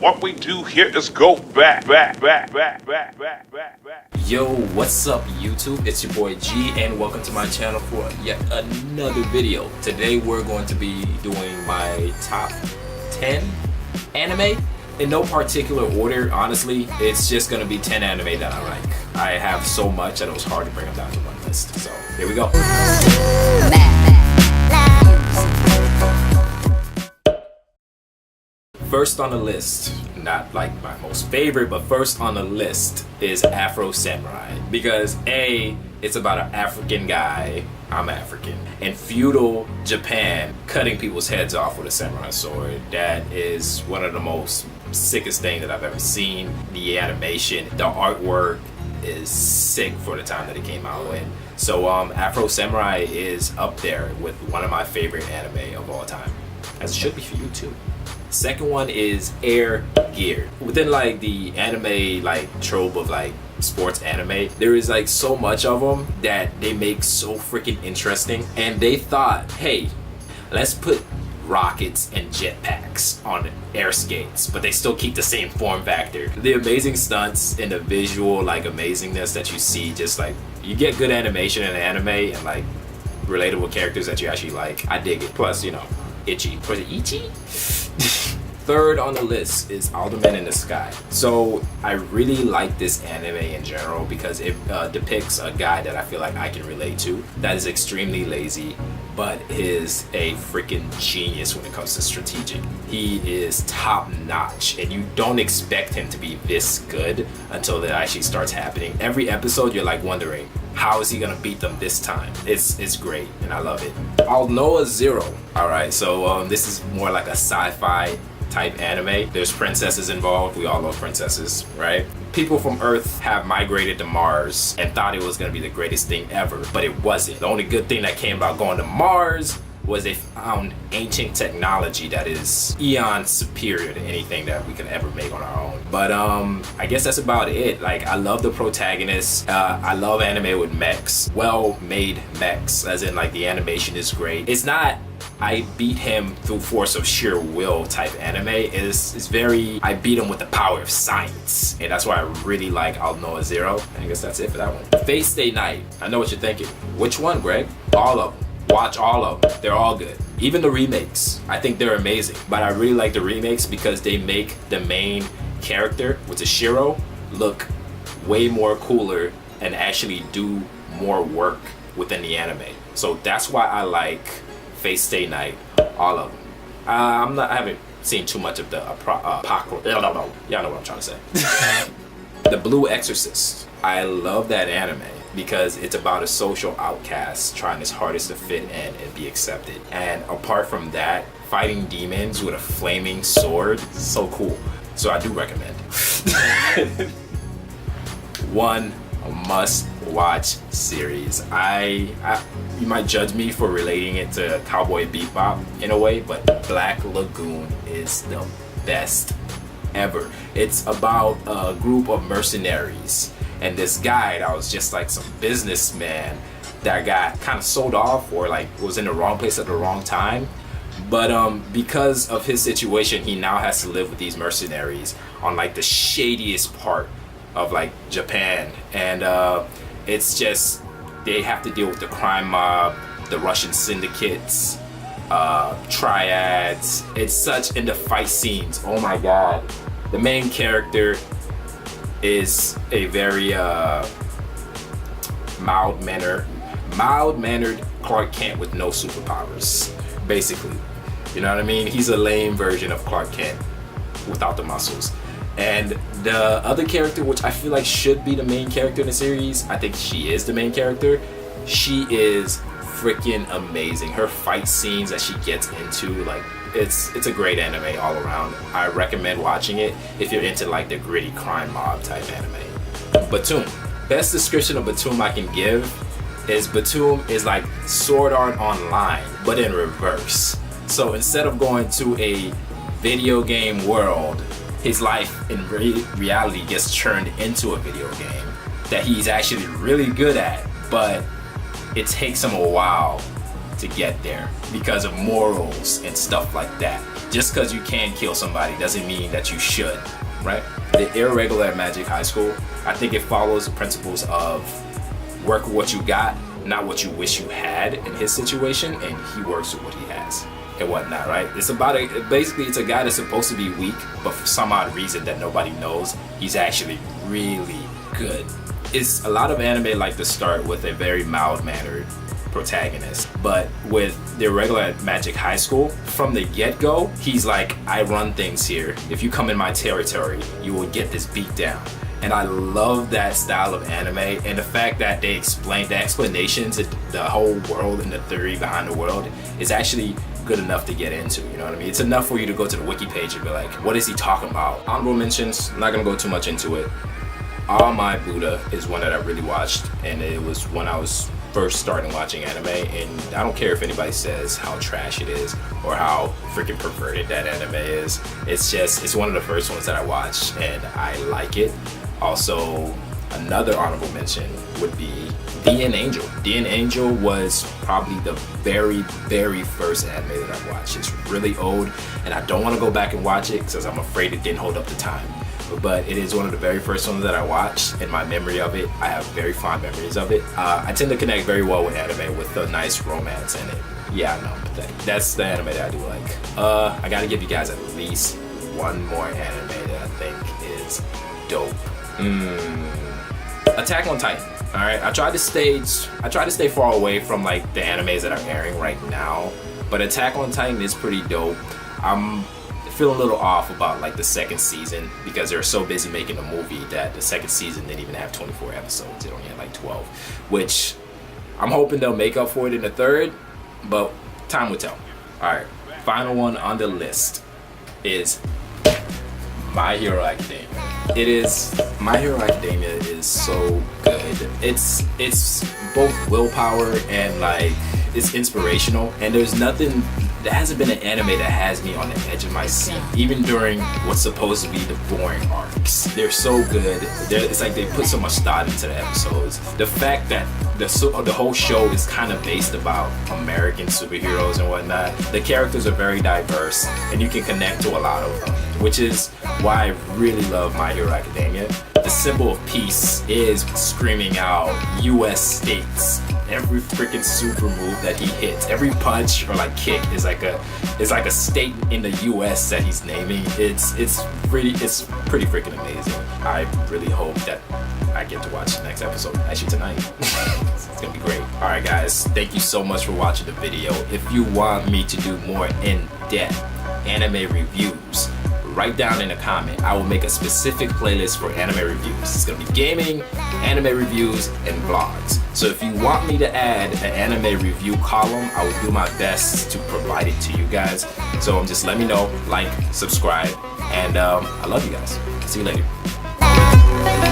What we do here is go back. Yo, what's up YouTube? It's your boy G and welcome to my channel for yet another video. Today we're going to be doing my top 10 anime. In no particular order, honestly. It's just going to be 10 anime that I like. I have so much that it was hard to bring them down to one list. So here we go. First on the list, not like my most favorite, but first on the list is Afro Samurai. Because A, it's about an African guy, I'm African, in feudal Japan, cutting people's heads off with a samurai sword. That is one of the most sickest things that I've ever seen. The animation, the artwork is sick for the time that it came out in. So Afro Samurai is up there with one of my favorite anime of all time, as it should be for you too. Second one is Air Gear. Within like the anime like trope of like sports anime, there is like so much of them that they make so freaking interesting. And they thought, hey, let's put rockets and jetpacks on air skates, but they still keep the same form factor. The amazing stunts and the visual like amazingness that you see, just like you get good animation in anime and like relatable characters that you actually like. I dig it. Plus, you know, Ichi. Was it Ichi? Third on the list is Alderman in the Sky. So I really like this anime in general because it depicts a guy that I feel like I can relate to, that is extremely lazy but is a freaking genius when it comes to strategic. He is top notch and you don't expect him to be this good until it actually starts happening. Every episode you're like wondering, how is he gonna beat them this time? It's great and I love it. Aldnoah Zero. Alright, so this is more like a sci-fi type anime. There's princesses involved. We all love princesses, right? People from Earth have migrated to Mars and thought it was gonna be the greatest thing ever, but it wasn't. The only good thing that came about going to Mars was they found ancient technology that is eons superior to anything that we could ever make on our own. But I guess that's about it. Like, I love the protagonist. I love anime with mechs. Well-made mechs, as in like the animation is great. It's not I beat him through force of sheer will type anime. It's very, I beat him with the power of science. And that's why I really like Aldnoah Zero. I guess that's it for that one. Fate Stay Night. I know what you're thinking. Which one, Greg? All of them. Watch all of them. They're all good. Even the remakes. I think they're amazing. But I really like the remakes because they make the main character, which is Shiro, look way more cooler and actually do more work within the anime. So that's why I like Fate Stay Night, all of them. I haven't seen too much of the Apocalypse. Y'all know what I'm trying to say. The Blue Exorcist. I love that anime because it's about a social outcast trying his hardest to fit in and be accepted. And apart from that, fighting demons with a flaming sword, so cool. So I do recommend. One must-watch series. You might judge me for relating it to Cowboy Bebop in a way, but Black Lagoon is the best ever. It's about a group of mercenaries and this guy that was just like some businessman that got kind of sold off or like was in the wrong place at the wrong time. But because of his situation, he now has to live with these mercenaries on like the shadiest part of like Japan, and it's just they have to deal with the crime mob, the Russian syndicates, triads. It's such in the fight scenes. Oh my god, the main character is a very mild-mannered Clark Kent with no superpowers, basically. You know what I mean? He's a lame version of Clark Kent without the muscles. And the other character, which I feel like should be the main character in the series, I think she is the main character. She is freaking amazing. Her fight scenes that she gets into, like, it's a great anime all around. I recommend watching it if you're into like the gritty crime mob type anime. Batum. Best description of Batum I can give is Batum is like Sword Art Online, but in reverse. So instead of going to a video game world, his life in reality gets turned into a video game that he's actually really good at, but it takes him a while to get there because of morals and stuff like that. Just because you can kill somebody doesn't mean that you should, right? The Irregular Magic High School, I think it follows the principles of work with what you got, not what you wish you had in his situation, and he works with what he has and whatnot, right? It's about basically it's a guy that's supposed to be weak, but for some odd reason that nobody knows, he's actually really good. It's a lot of anime like to start with a very mild-mannered protagonist, but with the Irregular Magic High School, from the get-go, he's like, I run things here. If you come in my territory, you will get this beat down. And I love that style of anime, and the fact that they explain the explanations, the whole world and the theory behind the world is actually good enough to get into, you know what I mean? It's enough for you to go to the wiki page and be like, what is he talking about? Honorable mentions, I'm not gonna go too much into it. All My Buddha is one that I really watched, and it was when I was first starting watching anime, and I don't care if anybody says how trash it is or how freaking perverted that anime is. It's one of the first ones that I watched, and I like it. Also, another honorable mention would be DN Angel. DN Angel was probably the very, very first anime that I watched. It's really old, and I don't want to go back and watch it because I'm afraid it didn't hold up the time. But it is one of the very first ones that I watched, and my memory of it, I have very fond memories of it. I tend to connect very well with anime with a nice romance in it. Yeah, no, pathetic. That's the anime that I do like. I gotta give you guys at least one more anime that I think is dope. Attack on Titan. All right, I try to stay far away from like the animes that are airing right now, but Attack on Titan is pretty dope. I'm feeling a little off about like the second season because they're so busy making a movie that the second season didn't even have 24 episodes. It only had like 12, which I'm hoping they'll make up for it in the third, but time will tell. All right, final one on the list is My Hero Academia. My Hero Academia is so good. It's both willpower and like it's inspirational, and there hasn't been an anime that has me on the edge of my seat, even during what's supposed to be the boring arcs. They're so good. It's like they put so much thought into the episodes. The fact that the whole show is kind of based about American superheroes and whatnot. The characters are very diverse, and you can connect to a lot of them, which is why I really love My Hero Academia. The symbol of peace is screaming out US states. Every freaking super move that he hits, every punch or like kick is like a state in the US that he's naming. It's pretty freaking amazing. I really hope that I get to watch the next episode, actually tonight. It's gonna be great. Alright guys, thank you so much for watching the video. If you want me to do more in-depth anime reviews, write down in a comment. I will make a specific playlist for anime reviews. It's gonna be gaming, anime reviews, and vlogs. So if you want me to add an anime review column, I will do my best to provide it to you guys. So just let me know, like, subscribe, and I love you guys. See you later.